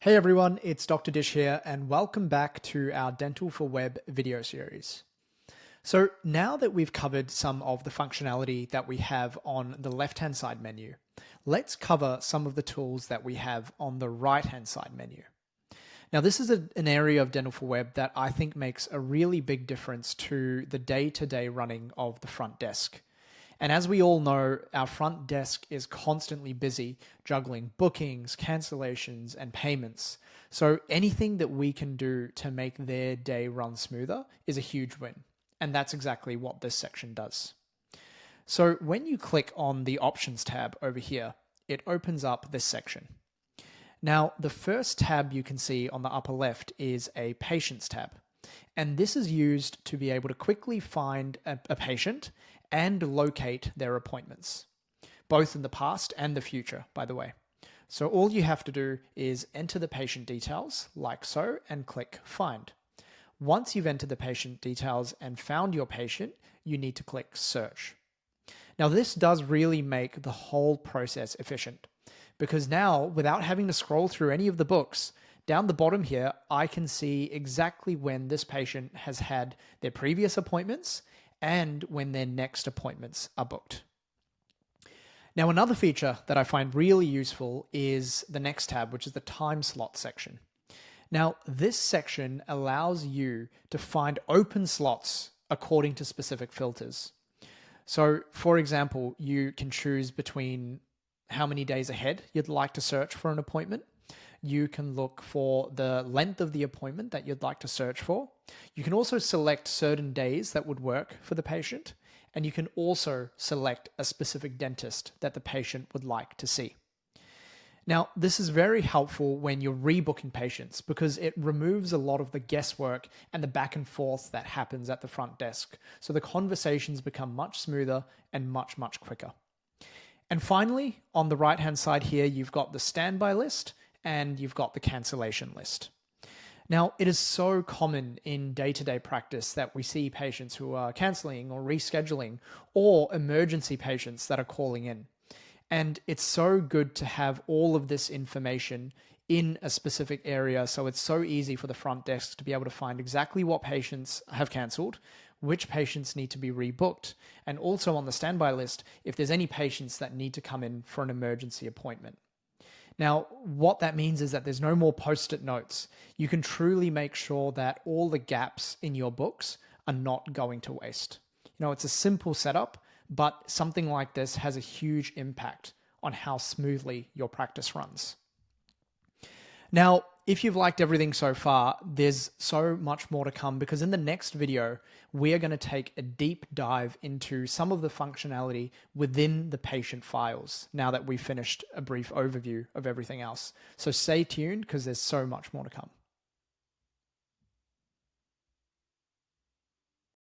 Hey everyone, it's Dr. Dish here, and welcome back to our Dental for Web video series. So now that we've covered some of the functionality that we have on the left-hand side menu, let's cover some of the tools that we have on the right-hand side menu. Now this is an area of Dental for Web that I think makes a really big difference to the day-to-day running of the front desk. And as we all know, our front desk is constantly busy juggling bookings, cancellations, and payments. So anything that we can do to make their day run smoother is a huge win. And that's exactly what this section does. So when you click on the Options tab over here, it opens up this section. Now, the first tab you can see on the upper left is a Patients tab. And this is used to be able to quickly find a patient and locate their appointments, both in the past and the future, by the way. So all you have to do is enter the patient details, like so, and click Find. Once you've entered the patient details and found your patient, you need to click Search. Now this does really make the whole process efficient, because now, without having to scroll through any of the books, down the bottom here, I can see exactly when this patient has had their previous appointments and when their next appointments are booked. Now, another feature that I find really useful is the next tab, which is the time slot section. Now, this section allows you to find open slots according to specific filters. So, for example, you can choose between how many days ahead you'd like to search for an appointment. You can look for the length of the appointment that you'd like to search for. You can also select certain days that would work for the patient, and you can also select a specific dentist that the patient would like to see. Now, this is very helpful when you're rebooking patients because it removes a lot of the guesswork and the back and forth that happens at the front desk. So the conversations become much smoother and much quicker. And finally, on the right-hand side here, you've got the standby list and you've got the cancellation list. Now, it is so common in day-to-day practice that we see patients who are cancelling or rescheduling, or emergency patients that are calling in. And it's so good to have all of this information in a specific area, so it's so easy for the front desk to be able to find exactly what patients have cancelled, which patients need to be rebooked, and also on the standby list, if there's any patients that need to come in for an emergency appointment. Now, what that means is that there's no more post-it notes. You can truly make sure that all the gaps in your books are not going to waste. It's a simple setup, but something like this has a huge impact on how smoothly your practice runs. Now, if you've liked everything so far, there's so much more to come because in the next video, we are going to take a deep dive into some of the functionality within the patient files now that we've finished a brief overview of everything else. So stay tuned because there's so much more to come.